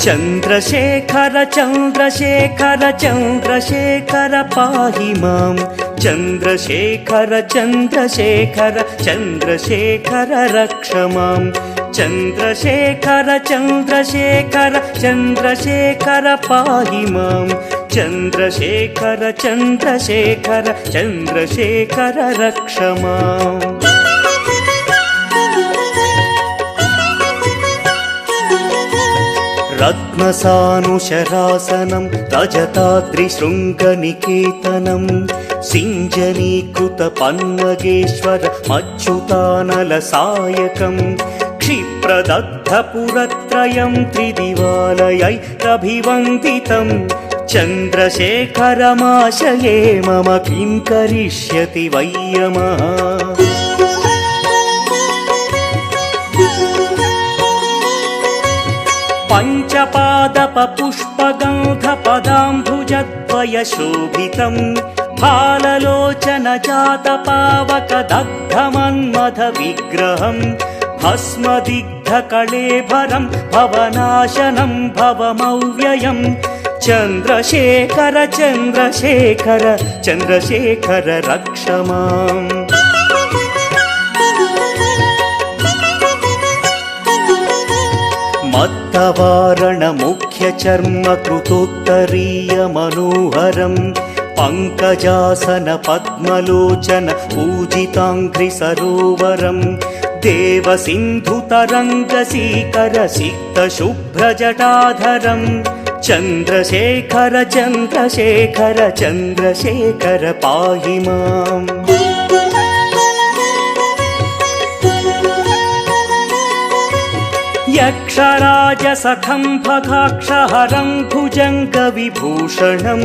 चन्द्रशेखर चन्द्रशेखर चन्द्रशेखर पाहि मां चन्द्रशेखर चन्द्रशेखर चन्द्रशेखर रक्ष मां चन्द्रशेखर चन्द्रशेखर चन्द्रशेखर पाहि मां चन्द्रशेखर चन्द्रशेखर चन्द्रशेखर रक्ष माम् रत्नसानुशरासनं रजताद्रिशृङ्गनिकेतनं सिञ्जनीकृतपन्नगेश्वर मच्युतानलसायकं क्षिप्रदग्धपुरत्रयं त्रिदिवालयैरभिवन्दितं चन्द्रशेखरमाशये मम किं करिष्यति वै यमः पञ्चपादपपुष्पगन्धपदाम्बुजद्वयशोभितं फाललोचनजातपावकदग्धमन्मथविग्रहं भस्मदिग्धकळेभरं भवनाशनं भवमव्ययं चन्द्रशेखर चन्द्रशेखर चन्द्रशेखर रक्ष माम् मत्तवारणमुख्यचर्मकृतोत्तरीयमनोहरं पङ्कजासन पद्मलोचन पूजिताङ्घ्रिसरोवरं देवसिन्धुतरङ्गसीकरसिक्तशुभ्रजटाधरं चन्द्रशेखर चन्द्रशेखर चन्द्रशेखर पाहि माम् यक्षराजसखं भगाक्षहरं भुजङ्गविभूषणं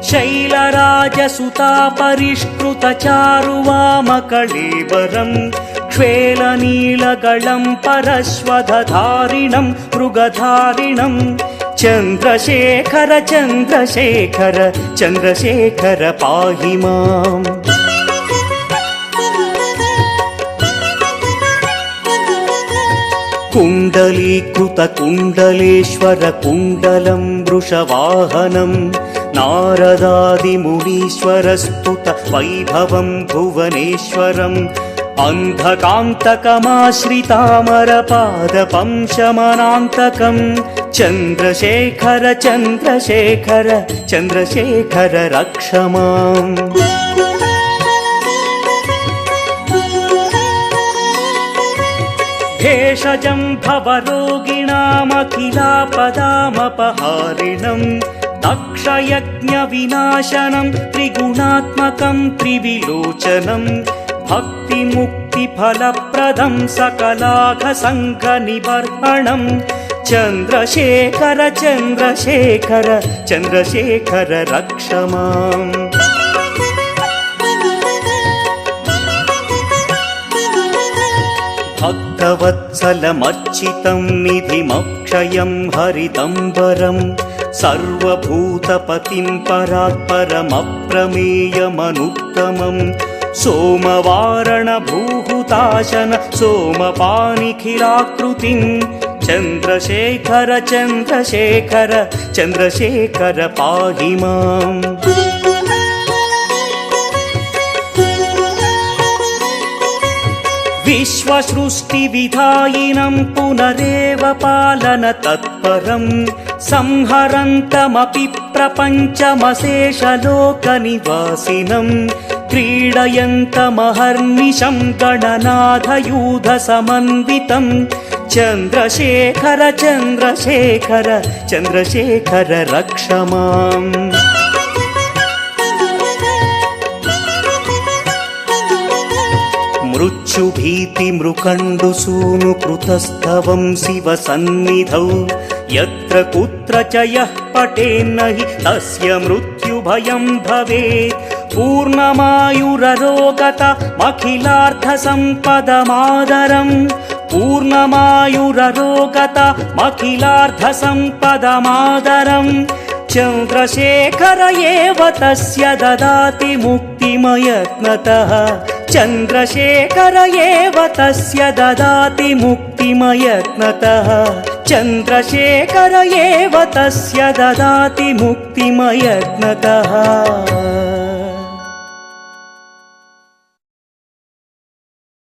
शैलराजसुतापरिष्कृतचारुवामकळेबरं क्ष्वेलनीलगलं परश्वधधारिणं मृगधारिणं चन्द्रशेखर चन्द्रशेखर चन्द्रशेखर पाहि माम् कुण्डलीकृतकुण्डलेश्वर कुण्डलं वृषवाहनं नारदादिमुनीश्वरस्तुत वैभवं भुवनेश्वरम् अन्धकान्तकमाश्रितामरपादपं शमनान्तकं चन्द्रशेखर चन्द्रशेखर चन्द्रशेखर रक्ष माम् भेषजं भवरोगिणामखिलापदामपहारिणं दक्षयज्ञविनाशनं त्रिगुणात्मकं त्रिविलोचनं भक्तिमुक्तिफलप्रदं सकलाघसङ्घनिबर्हणं चन्द्रशेखर चन्द्रशेखर चन्द्रशेखर रक्ष माम् भक्तवत्सलमर्चितं निधिमक्षयं हरिदम्बरं सर्वभूतपतिं परात्परमप्रमेयमनुत्तमं सोमवारणभूहुताशन सोमपानिखिलाकृतिं चन्द्रशेखर चन्द्रशेखर चन्द्रशेखर पाहि माम् विश्वसृष्टिविधायिनं पुनरेव पालन तत्परं संहरन्तमपि प्रपञ्चमशेषलोकनिवासिनं क्रीडयन्तमहर्निशं गणनाथयूधसमन्वितं चन्द्रशेखर चन्द्रशेखर चन्द्रशेखर रक्ष माम् मृत्युभीतिमृकण्डुसूनुकृतस्तवं शिवसन्निधौ यत्र कुत्र च यः पठेन्न हि तस्य मृत्युभयं भवेत् पूर्णमायुररोगतमखिलार्थसम्पदमादरम् पूर्णमायुररोगतमखिलार्थसम्पदमादरम् चन्द्रशेखर एव तस्य ददाति मुक्तिमयत्नतः चन्द्रशेखर एव तस्य ददाति मुक्तिमयत्नतः चन्द्रशेखर एव तस्य ददाति मुक्तिमयत्नतः